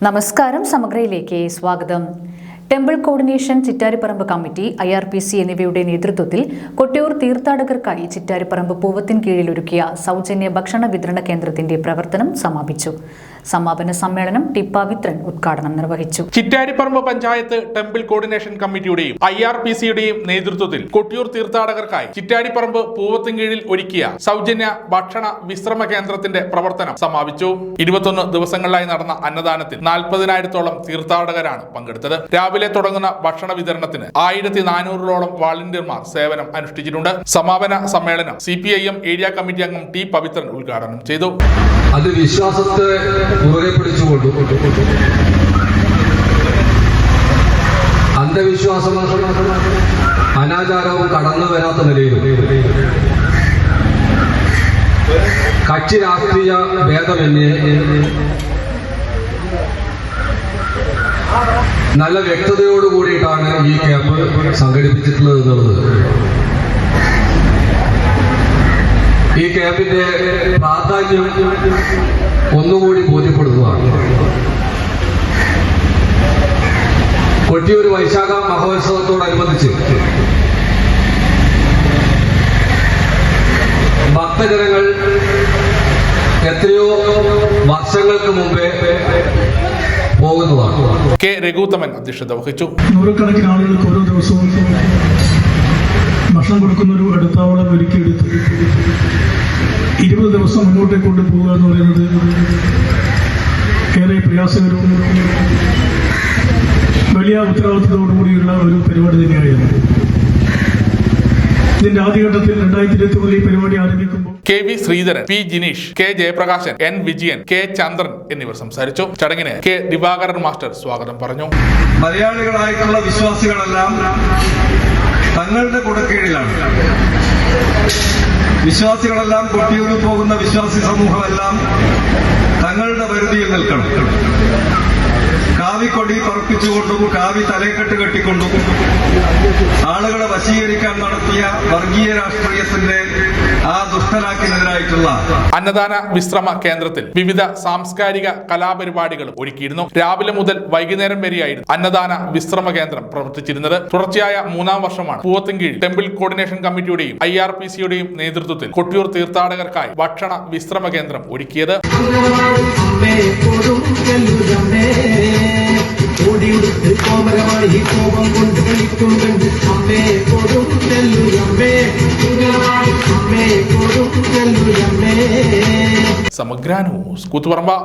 നമസ്കാരം സമഗ്രയിലേക്ക് സ്വാഗതം. Temple coordination, Chittariparamba committee, IRPC എന്നിവയുടെ നേതൃത്വത്തിൽ കൊട്ടിയൂർ തീർത്ഥാടകർക്കായി ചിറ്റാരിപ്പറമ്പ് പൂവത്തിൻ കീഴിൽ ഒരുക്കിയ സൗജന്യ ഭക്ഷണ വിതരണ കേന്ദ്രത്തിന്റെ പ്രവർത്തനം സമാപിച്ചു. സമാപന സമ്മേളനം ടി പവിത്രൻ ഉദ്ഘാടനം നിർവഹിച്ചു. ചിറ്റാരിപ്പറമ്പ് പഞ്ചായത്ത് ടെമ്പിൾ കോർഡിനേഷൻ കമ്മിറ്റിയുടെയും IRPCയുടെയും നേതൃത്വത്തിൽ കൊട്ടിയൂർ തീർത്ഥാടകർക്കായി ചിറ്റാരിപ്പറമ്പ് പൂവത്തിൻ കീഴിൽ ഒരുക്കിയ സൗജന്യ ഭക്ഷണ വിശ്രമ കേന്ദ്രത്തിന്റെ പ്രവർത്തനം സമാപിച്ചു. 21 ദിവസങ്ങളിലായി നടന്ന അന്നദാനത്തിൽ 40,000-ഓളം തീർത്ഥാടകരാണ് പങ്കെടുത്തത്. രാവിലെ തുടങ്ങുന്ന ഭക്ഷണ വിതരണത്തിന് 1400-ഓളം വാളണ്ടിയർമാർ സേവനം അനുഷ്ഠിച്ചിട്ടുണ്ട്. സമാപന സമ്മേളനം CPIM ഏരിയ കമ്മിറ്റി അംഗം ടി പവിത്രൻ ഉദ്ഘാടനം ചെയ്തു. അത് വിശ്വാസത്തെ മുറുകെ പിടിച്ചുകൊണ്ടു അന്ധവിശ്വാസം അനാചാരവും കടന്നു വരാത്ത നിലയിലും കക്ഷി രാഷ്ട്രീയ ഭേദമന്യേ നല്ല വ്യക്തതയോടുകൂടിയിട്ടാണ് ഈ ക്യാമ്പ് സംഘടിപ്പിച്ചിട്ടുള്ളത് എന്നുള്ളത് ഈ ക്യാമ്പിന്റെ പ്രാധാന്യം ഒന്നുകൂടി ബോധ്യപ്പെടുന്നതാണ്. കൊട്ടിയൂർ വൈശാഖ മഹോത്സവത്തോടനുബന്ധിച്ച് ഭക്തജനങ്ങൾ എത്രയോ വർഷങ്ങൾക്ക് മുമ്പേ പോകുന്നതാണ്. കെ രഘുത്തമൻ അധ്യക്ഷത വഹിച്ചു. നൂറുകണക്കിന് ആളുകൾക്ക് ഓരോ ദിവസവും ഭക്ഷണം കൊടുക്കുന്ന ഒരു അടുത്താവളം ഒരുക്കിയെടുത്ത് 20 ദിവസം മുന്നോട്ടേക്ക് കൊണ്ടുപോകുക എന്ന് പറയുന്നത് ഏറെ പ്രയാസകരവും വലിയ ഉത്തരവാദിത്തത്തോടുകൂടിയുള്ള ഒരു പരിപാടി തന്നെയായിരുന്നു. ഇതിന്റെ ആദ്യഘട്ടത്തിൽ 2021 ഈ പരിപാടി ആരംഭിക്കുമ്പോൾ KV Sreedharan, P Jineesh, K Jayaprakashan, N Vijayan, K ചന്ദ്രൻ എന്നിവർ സംസാരിച്ചു. ചടങ്ങിന് K ദിവാകരൻ മാസ്റ്റർ സ്വാഗതം പറഞ്ഞു. മലയാളികളായിട്ടുള്ള വിശ്വാസികളെല്ലാം തങ്ങളുടെ കുടക്കീഴിലാണ്. വിശ്വാസികളെല്ലാം കൊട്ടിയൂരിൽ പോകുന്ന വിശ്വാസി സമൂഹമെല്ലാം തങ്ങളുടെ പരിധിയിൽ നിൽക്കണം. കാവിക്കൊടി പറപ്പിച്ചുകൊണ്ടും കാവി തലക്കെട്ട് കെട്ടിക്കൊണ്ടും ആളുകളെ വശീകരിക്കാൻ നടത്തിയ വർഗീയ രാഷ്ട്രീയത്തിന്റെ ആ ദുഷ്ടലാക്കിനെതിരായിട്ടുള്ള അന്നദാന വിശ്രമ കേന്ദ്രത്തിൽ വിവിധ സാംസ്കാരിക കലാപരിപാടികളും ഒരുക്കിയിരുന്നു. രാവിലെ മുതൽ വൈകുന്നേരം വരെയായിരുന്നു അന്നദാന വിശ്രമ കേന്ദ്രം പ്രവർത്തിച്ചിരുന്നത്. തുടർച്ചയായ 3-ാം വർഷമാണ് പൂവത്തിൻ കീഴിൽ ടെമ്പിൾ കോർഡിനേഷൻ കമ്മിറ്റിയുടെയും IRPCയുടെയും നേതൃത്വത്തിൽ കൊട്ടിയൂർ തീർത്ഥാടകർക്കായി ഭക്ഷണ വിശ്രമ കേന്ദ്രം ഒരുക്കിയത്. സമഗ്ര ന്യൂസ് കൂത്തുപറമ്പ.